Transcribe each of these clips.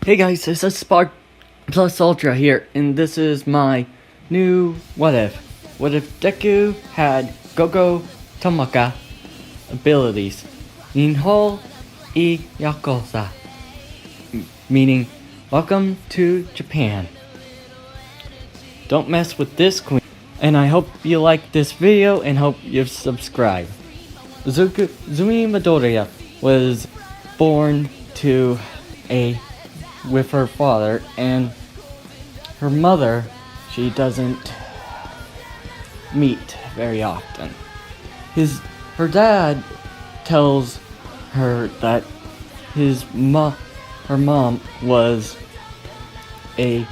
Hey guys, this is Spark Plus Ultra here, and this is my new what if. What if Deku had Gogo Tomago abilities? Ninho I Yakosa, meaning welcome to Japan. Don't mess with this queen. And I hope you like this video and hope you subscribe. Zumi Midoriya was born to with her father, and her mother she doesn't meet very often. Her dad tells her that her mom was a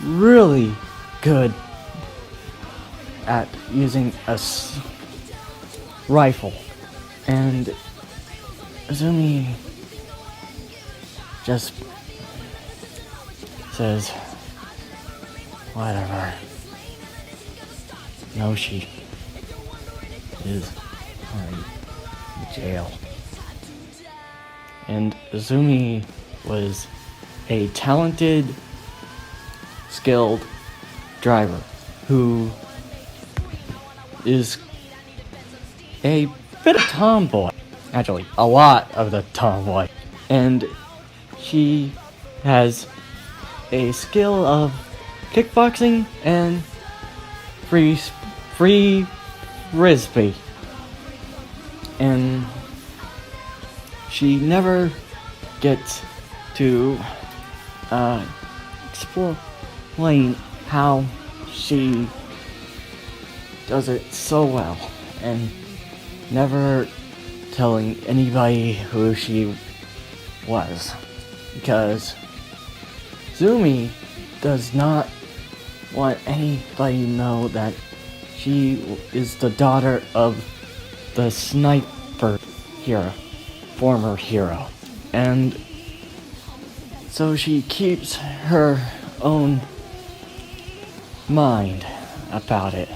really good at using a rifle, and Zumi just says, whatever. No, she is in jail. And Zumi was a talented, skilled driver who is a bit of tomboy. Actually, a lot of the tomboy. And she has a skill of kickboxing and free frisbee. And she never gets to explain how she does it so well, and never telling anybody who she was, because Zumi does not want anybody to know that she is the daughter of the sniper hero, former hero, and so she keeps her own mind about it.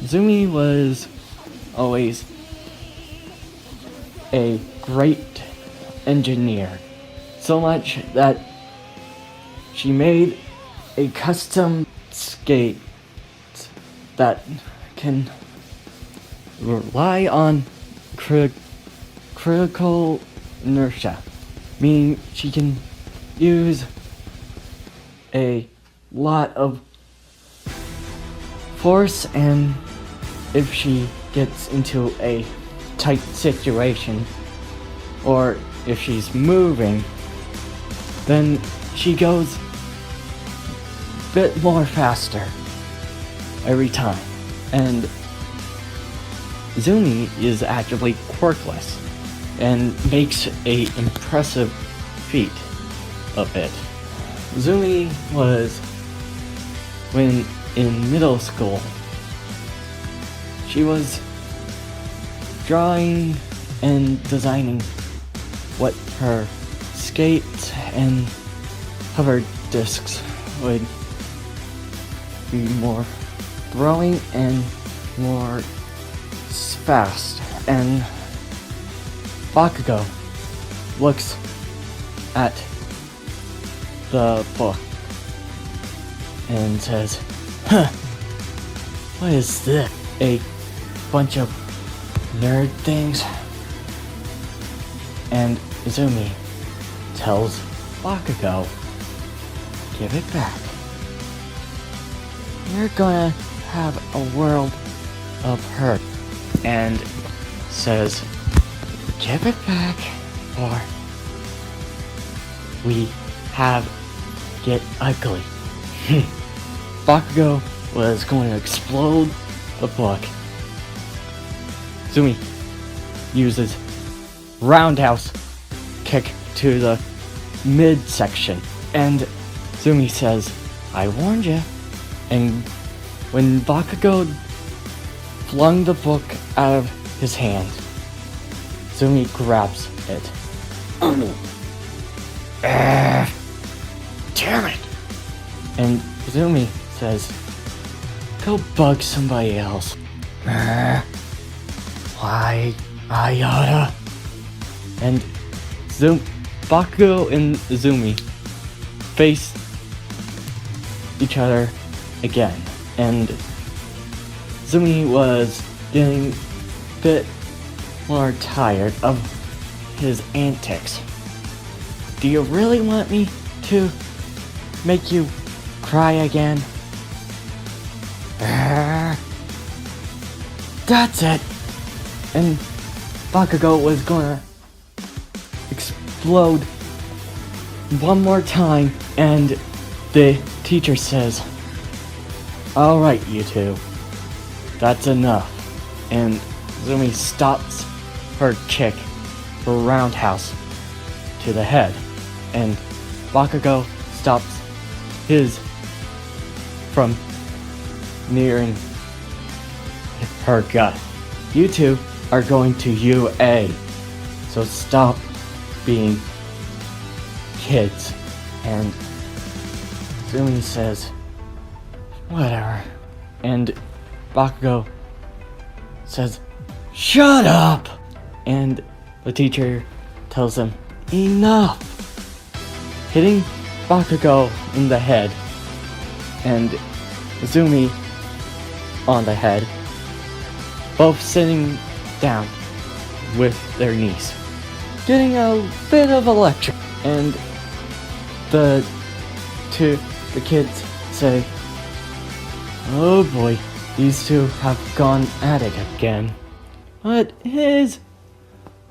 Zumi was always a great engineer, so much that she made a custom skate that can rely on critical inertia, meaning she can use a lot of force, and if she gets into a tight situation, or if she's moving, then she goes a bit more faster every time. And Zumi is actually quirkless and makes a impressive feat of it. Zumi was, when in middle school, she was drawing and designing what her skates and hover discs would be more growing and more fast. And Bakugo looks at the book and says, "Huh, what is this? A bunch of nerd things?" And Zumi tells Bakugo, "Give it back. You're gonna have a world of hurt." And says, "Give it back, or we have get ugly." Bakugo was going to explode the book. Zumi uses roundhouse kick to the midsection, and Zumi says, "I warned you." And when Bakugo flung the book out of his hand, Zumi grabs it. Damn it! And Zumi says, "Go bug somebody else." Why, I oughta. And Bakugo and Zumi face each other again, and Zumi was getting a bit more tired of his antics. Do you really want me to make you cry again? That's it! And Bakugo was gonna explode one more time, and the teacher says, "Alright, you two, that's enough." And Zumi stops her kick, her roundhouse, to the head, and Bakugo stops his from nearing her gut. You two are going to UA, so stop being kids. And Zumi says, "Whatever." And Bakugo says, "Shut up!" And the teacher tells him, "Enough!" Hitting Bakugo in the head and Zumi on the head, both sitting down with their knees, getting a bit of a lecture. And the kids say, "Oh boy, these two have gone at it again." But it is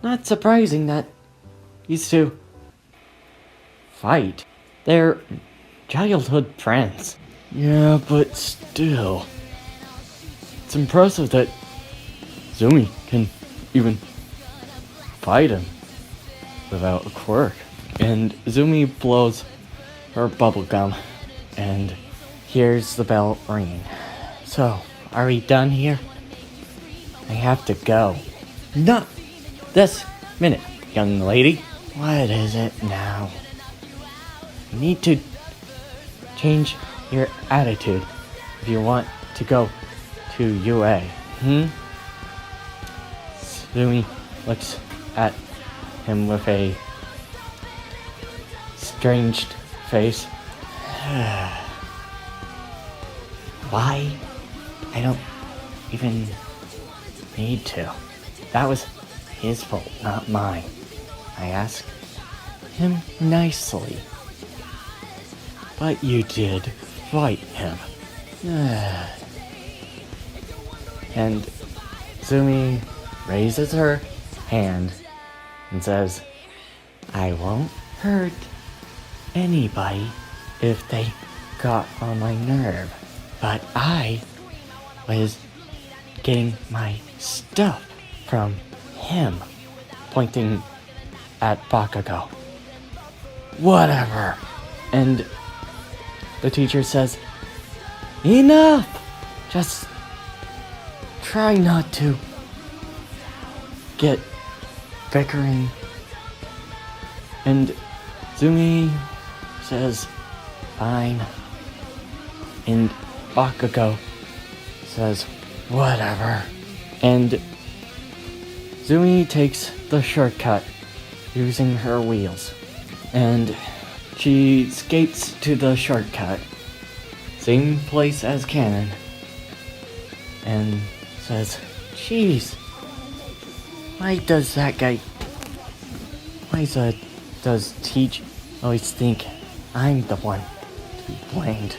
not surprising that these two fight. They're childhood friends. Yeah, but still, it's impressive that Zumi can even fight him without a quirk. And Zumi blows her bubblegum and hears the bell ringing. "So, are we done here? I have to go." "Not this minute, young lady." "What is it now?" "You need to change your attitude if you want to go to UA. Zumi looks at him with a strange face. "Why? I don't even need to. That was his fault, not mine. I asked him nicely. But you did fight him." And Zumi raises her hand and says, "I won't hurt anybody if they got on my nerve. But I was getting my stuff from him," pointing at Bakugo. "Whatever." And the teacher says, "Enough! Just try not to get bickering." And Zumi says, "Fine." And Bakugo says, "Whatever." And Zumi takes the shortcut using her wheels. And she skates to the shortcut, same place as Cannon, and says, "Jeez, why does that guy, does Teach always think I'm the one to be blamed?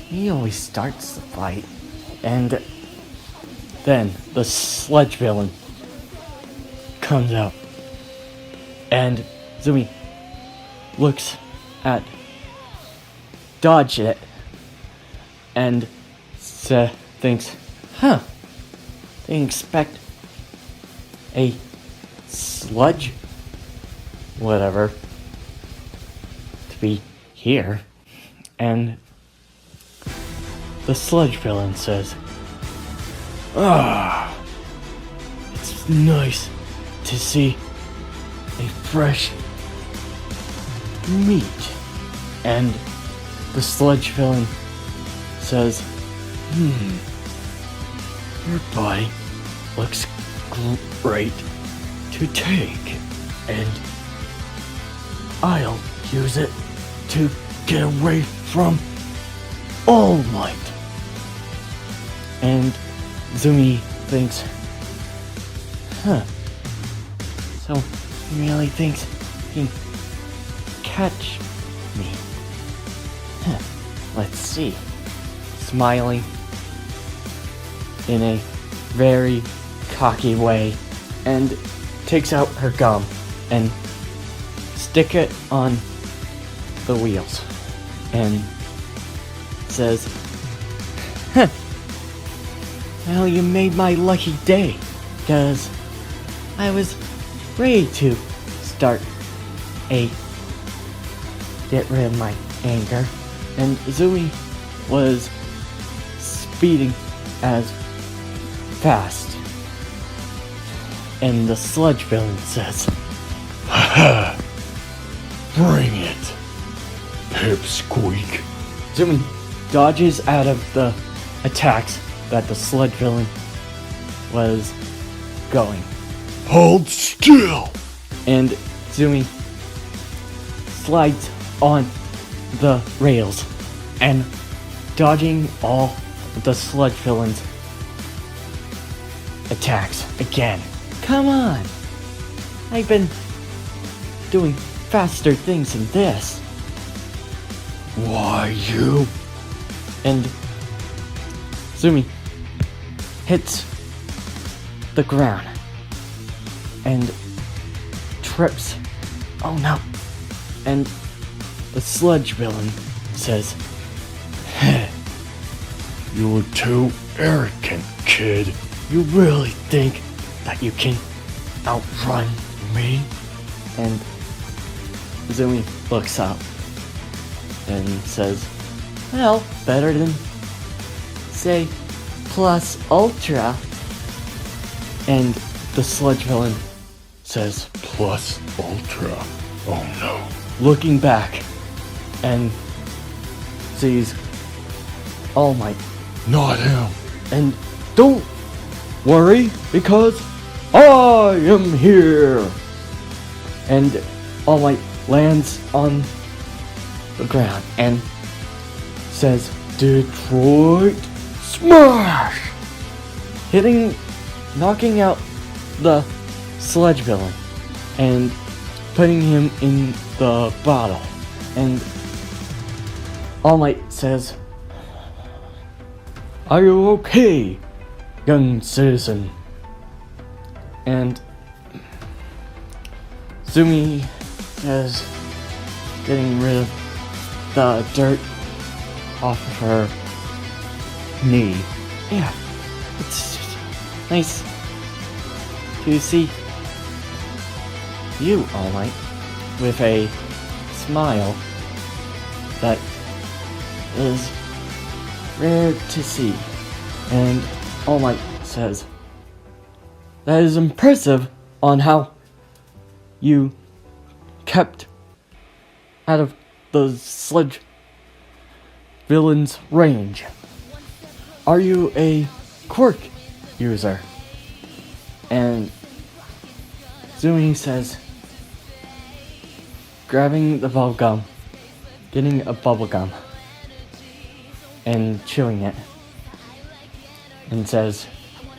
He always starts the fight." And then the sludge villain comes out, and Zumi looks at, dodge it, and thinks, they expect a sludge whatever to be here. And the sludge villain says, it's nice to see a fresh meat." And the sludge villain says, "Your body looks great to take." and I'll use it to get away from All Might. And Zumi thinks, so he really thinks he can catch me. Let's see. Smiling in a very cocky way, and takes out her gum and stick it on the wheels and says, well, you made my lucky day, because I was ready to start get rid of my anger, and Zumi was speeding as fast, and the sludge villain says, Haha! Bring it, Pipsqueak. Zumi dodges out of the attacks that the sludge villain was going, Hold still! and Zumi slides on the rails and dodging all of the sludge villain's attacks again. Come on! I've been doing faster things than this. Why, you? And Zumi hits the ground and trips. Oh no. And the sludge villain says, You're too arrogant, kid. you really think that you can outrun me? And Zumi looks up and says, well, better than, say, plus ultra. And the sludge villain says, Plus Ultra. Oh no. looking back and sees All Might. Not him. And don't worry, because I am here. And All Might lands on the ground and says, Detroit Smash! Knocking out the sludge villain and putting him in the bottle. And All Might says, are you okay, young citizen? And Zumi is getting rid of the dirt off of her knee. Yeah, it's nice to see you, All Might, with a smile that is rare to see. And All Might says, that is impressive on how you kept out of the sludge villain's range. Are you a quirk user? And Zumi says, grabbing the bubble gum, getting a bubble gum, and chewing it, and says,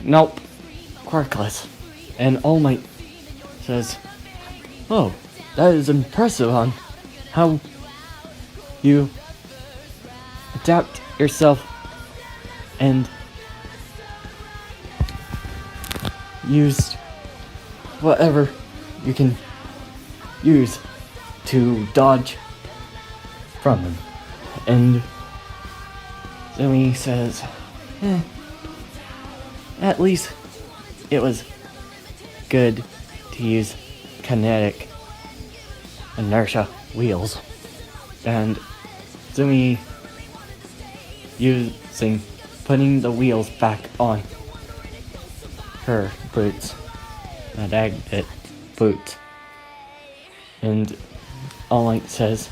nope, quirkless. And All Might says, oh, that is impressive on how you adapt yourself and use whatever you can use to dodge from them. And Zumi says, at least it was good to use kinetic inertia wheels. And Zumi putting the wheels back on her boots, agate boots. And All Might says,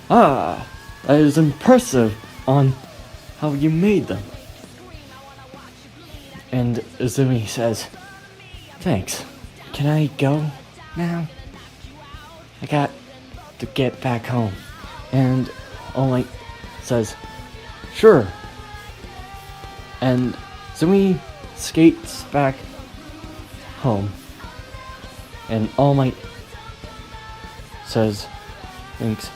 that is impressive on how you made them. And Zumi says, thanks. Can I go now? I got to get back home. And All Might says, sure. And Zumi skates back home. And All Might thinks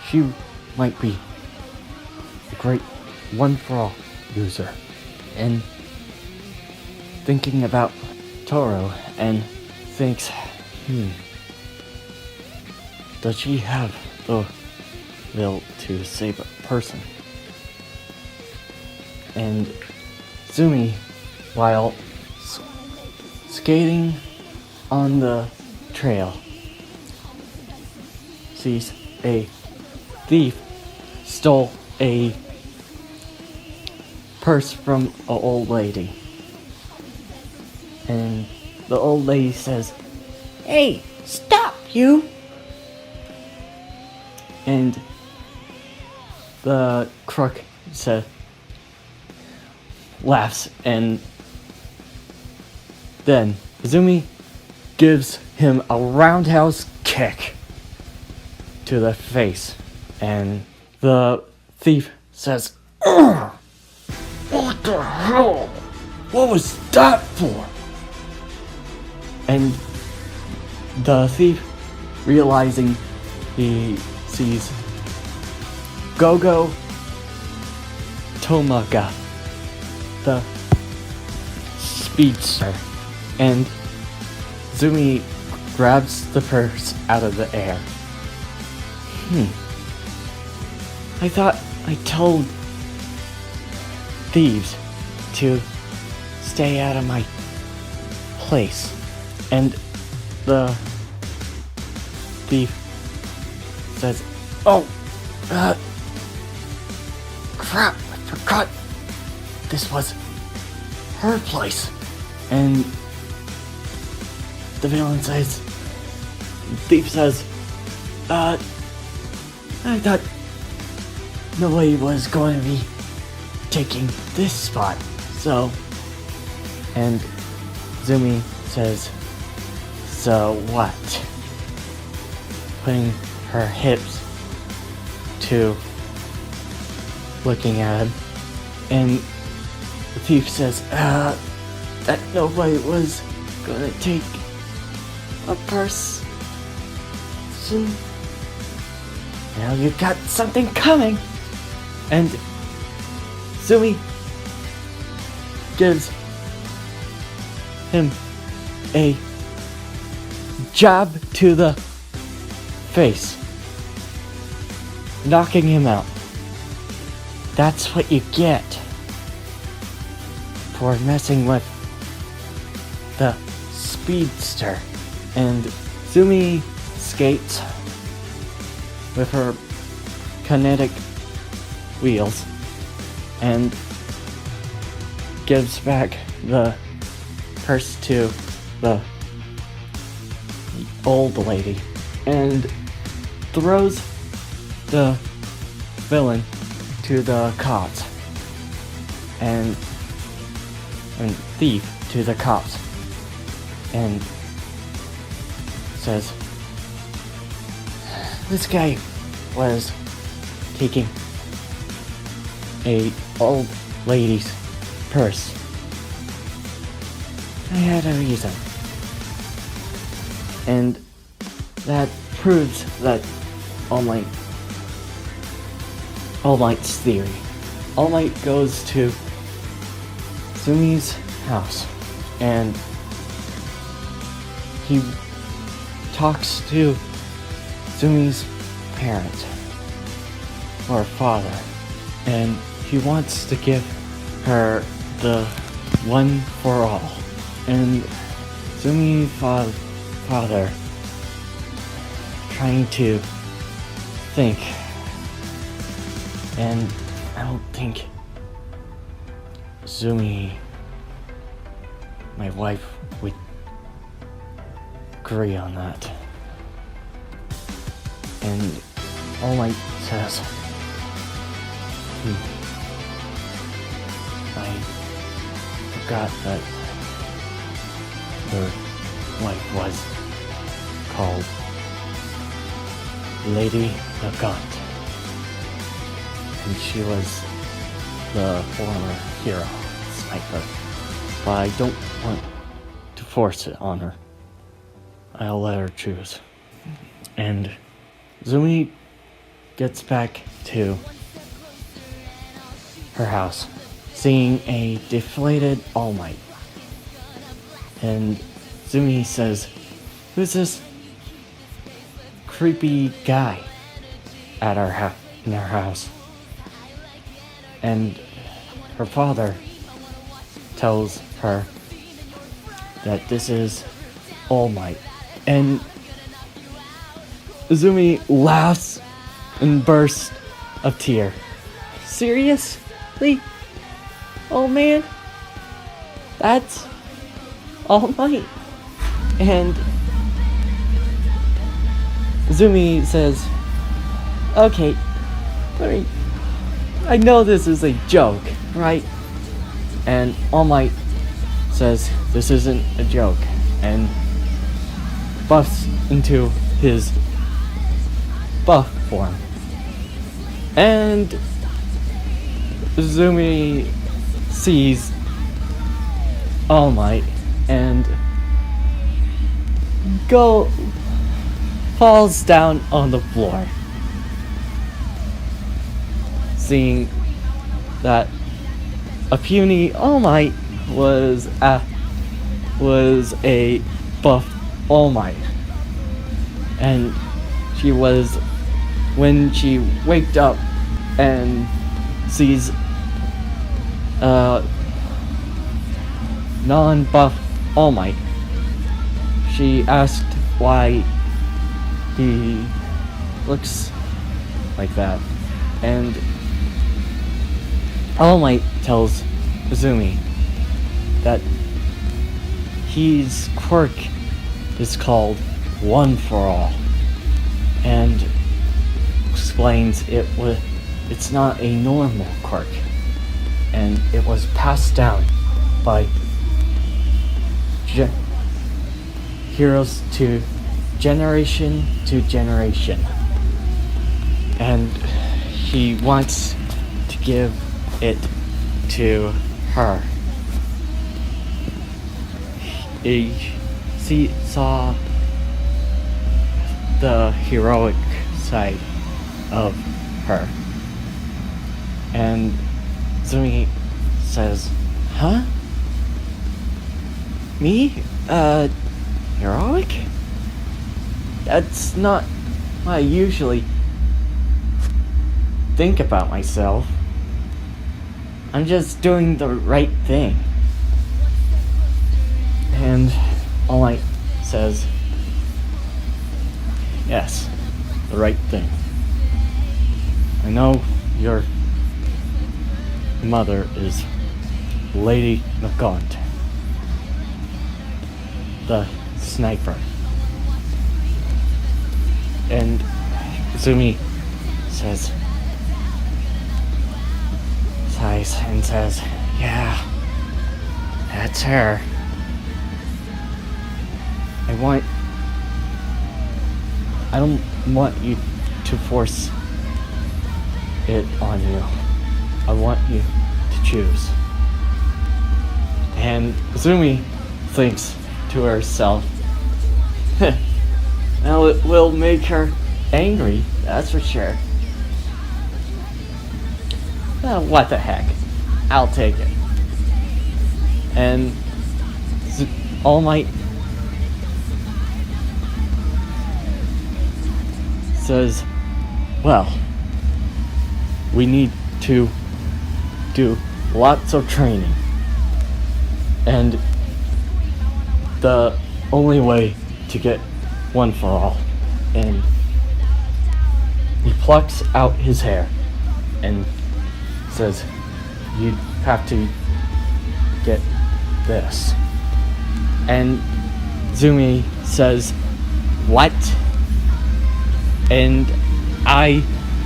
she might be a great one-for-all user. And thinking about Toro and thinks, does she have the will to save a person? And Zumi, while skating on the trail, sees a thief stole a purse from an old lady. And the old lady says, "Hey, stop, you!" And the crook laughs, and then Zumi gives him a roundhouse kick to the face, and the thief says, "Ugh! What the hell? What was that for?" And the thief, realizing he sees Gogo Tomago, the speedster, and Zumi grabs the purse out of the air. I thought I told thieves to stay out of my place. And the thief says, "Oh, crap, I forgot this was her place." And the villain says, the thief says, I thought nobody was going to be taking this spot, so. And Zumi says, "So what?" Putting her hips to looking at him. And the thief says, that nobody was gonna take a purse. So now you've got something coming. And Zumi gives him a jab to the face, knocking him out. That's what you get for messing with the speedster. And Zumi skates with her kinetic wheels and gives back the purse to the old lady and throws the villain to the cops and thief to the cops and says, "This guy was taking a old lady's purse. I had a reason." And that proves that All Might's theory. All Might goes to Zumi's house and he talks to Zumi's parent or father, and he wants to give her the one for all. And Zumi's father trying to think, and I don't think Zumi, my wife, would agree on that. And All Might says, I forgot that her wife was called Lady Nagant. And she was the former hero sniper. But I don't want to force it on her. I'll let her choose. And Zumi gets back to her house, seeing a deflated All Might. And Zumi says, "Who's this creepy guy at in our house?" And her father tells her that this is All Might. And Zumi laughs and bursts of tear. Seriously? Oh man? That's All Might. And Zumi says, "Okay, I know this is a joke, right?" And All Might says, "This isn't a joke," and buffs into his buff form. And Zumi sees All Might and falls down on the floor, seeing that a puny All Might was a buff All Might. And she was, when she waked up and sees non-buff All Might, she asked why he looks like that. And All Might tells Zumi that his quirk is called One for All, and explains it's not a normal quirk, and it was passed down by heroes to generation, and he wants to give it to her. He saw the heroic side of her, and Zumi says, "Huh? Me? Heroic? That's not what I usually think about myself. I'm just doing the right thing." And All Might says, "Yes, the right thing. I know your mother is Lady Nagant, the sniper." And Zumi sighs and says, "Yeah, that's her. I don't want you to force it on you. I want you to choose." And Zumi thinks to herself, "Now it will make her angry, that's for sure. Well, what the heck? I'll take it." And All Might says, "Well, we need to do lots of training, and the only way to get One for All." And he plucks out his hair and says, "You'd have to get this." And Zumi says, "What?" And I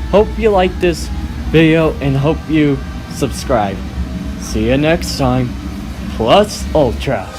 hope you like this video and hope you subscribe. See you next time. Plus Ultra.